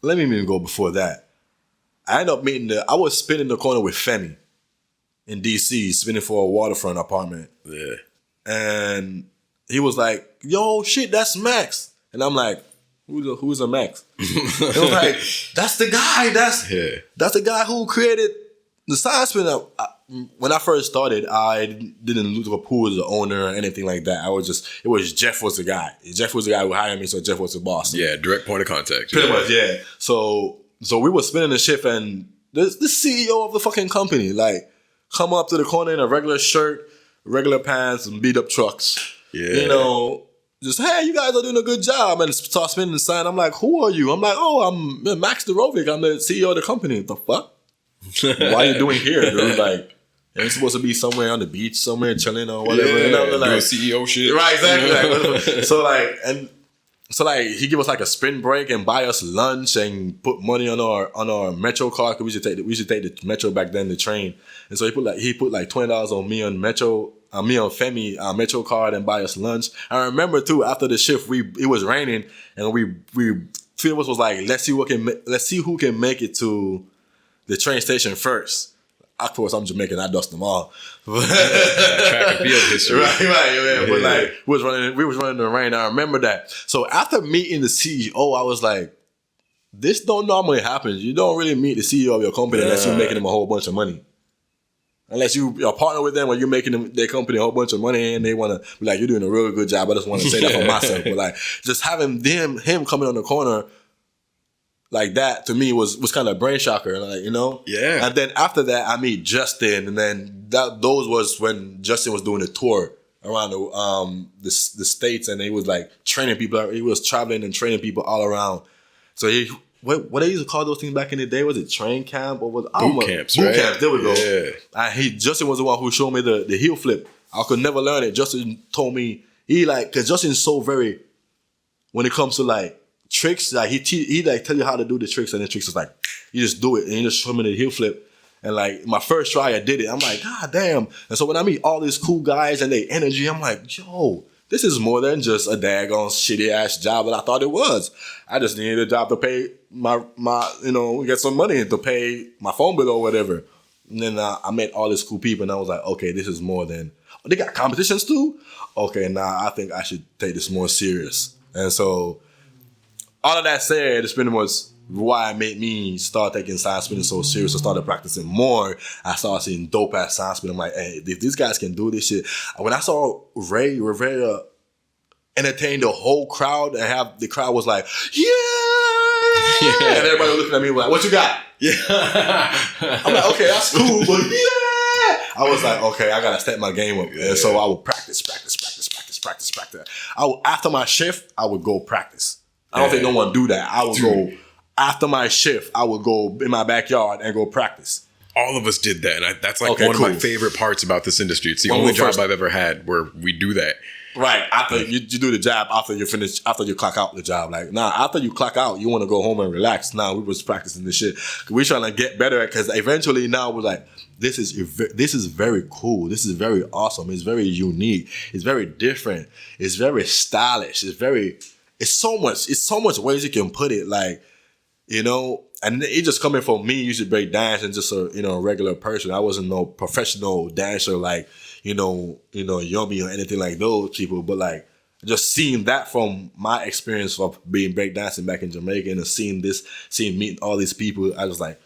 let me even go before that. I ended up meeting I was spinning the corner with Femi in DC, spinning for a waterfront apartment. Yeah. And he was like, yo, shit, that's Max. And I'm like, who's a Max? It was like, that's the guy. That's the guy who created the side spinner. When I first started, I didn't look up who was the owner or anything like that. Jeff was the guy. Jeff was the guy who hired me, so Jeff was the boss. Yeah, direct point of contact. Pretty much, yeah. So we were spinning the shift, and the CEO of the fucking company, like, come up to the corner in a regular shirt, regular pants, and beat up trucks. Yeah. You know, just, hey, you guys are doing a good job. And start spinning the sign. I'm like, who are you? I'm like, oh, I'm Max Dorovic. I'm the CEO of the company. What the fuck? Why are you doing here, dude? Like, you're supposed to be somewhere on the beach, somewhere chilling or whatever. Yeah, you know, like, doing CEO shit. Right, exactly. So he give us like a sprint break and buy us lunch and put money on our Metro card, because we used to take the Metro back then, the train. And so he put like $20 on me on Metro, me on Femi Metro card, and buy us lunch. I remember too, after the shift, it was raining, and we three of us was like, let's see who can make it to the train station first. Of course, I'm Jamaican. I dust them all. Track and field history. Right. Yeah. But like, we was running in the rain. I remember that. So after meeting the CEO, I was like, this don't normally happen. You don't really meet the CEO of your company unless you're making them a whole bunch of money. Unless you're a partner with them or you're making their company a whole bunch of money and they want to be like, you're doing a really good job. I just want to say that for myself. But like, just having him coming on the corner like that, to me, was kind of a brain shocker, like, you know? Yeah. And then after that, I meet Justin, and then those was when Justin was doing a tour around the states, and he was like training people. He was traveling and training people all around. So what they used to call those things back in the day? Was it train camp or was boot camps? Boot camps. There we go. Yeah. And Justin was the one who showed me the heel flip. I could never learn it. Justin told me because Justin's so very, when it comes to like tricks, like he like tell you how to do the tricks, and the tricks is like, you just do it, and you just show me the heel flip. And like my first try, I did it. I'm like, God damn. And so when I meet all these cool guys and their energy, I'm like, yo, this is more than just a daggone shitty ass job that I thought it was. I just needed a job to pay my get some money to pay my phone bill or whatever. And then I met all these cool people, and I was like, okay, this is more than, they got competitions too? Okay, I think I should take this more serious. And so all of that said, the spinning was why it made me start taking side spinning so serious. I started practicing more. I started seeing dope ass side spinning. I'm like, hey, if these guys can do this shit. When I saw Ray Rivera entertain the whole crowd, and have the crowd was like, yeah! And everybody was looking at me like, what you got? Yeah. I'm like, okay, that's cool, but yeah! I was like, okay, I gotta step my game up. And so I would practice. After my shift, I would go practice. I don't think no one do that. I would go after my shift. I would go in my backyard and go practice. All of us did that, and that's like one of my favorite parts about this industry. It's the only job I've ever had where we do that. Right. After you do the job, after you finish, after you clock out the job. Like, after you clock out, you want to go home and relax. We was practicing this shit. We're trying to get better at, because eventually now we're like, this is very cool. This is very awesome. It's very unique. It's very different. It's very stylish. It's so much ways you can put it. Like, you know, and it just coming from me, used to break dance and just a regular person. I wasn't no professional dancer like, Yummy or anything like those people. But like, just seeing that from my experience of being breakdancing back in Jamaica, and seeing meeting all these people, I was like,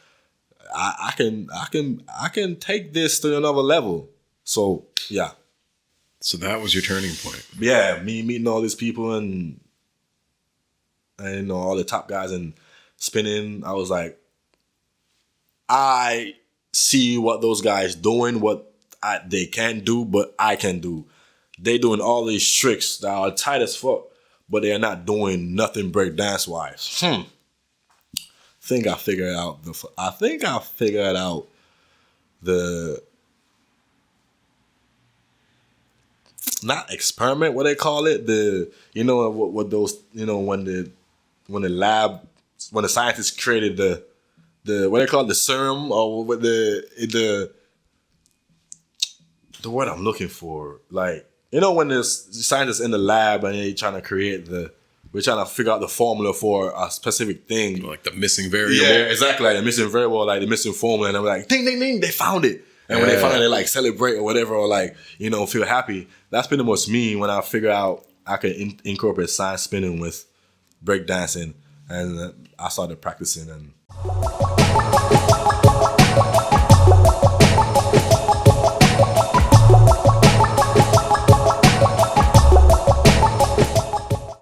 I can take this to another level. So yeah. So that was your turning point. Yeah, me meeting all these people and all the top guys and spinning. I was like, I see what those guys doing, what they can do, but I can do. They doing all these tricks that are tight as fuck, but they're not doing nothing break dance wise. I think I figured out the not experiment, what they call it, what those, when the scientists created the what they call it, the serum, or what the word I'm looking for, like, when the scientists in the lab and they trying to create we're trying to figure out the formula for a specific thing. Like the missing variable. Yeah, exactly. Like the missing variable, like the missing formula. And I'm like, ding, ding, ding, they found it. And when they find it, they like celebrate or whatever, or like, you know, feel happy. That's pretty much me when I figure out I can incorporate side spinning with breakdancing. And I started practicing and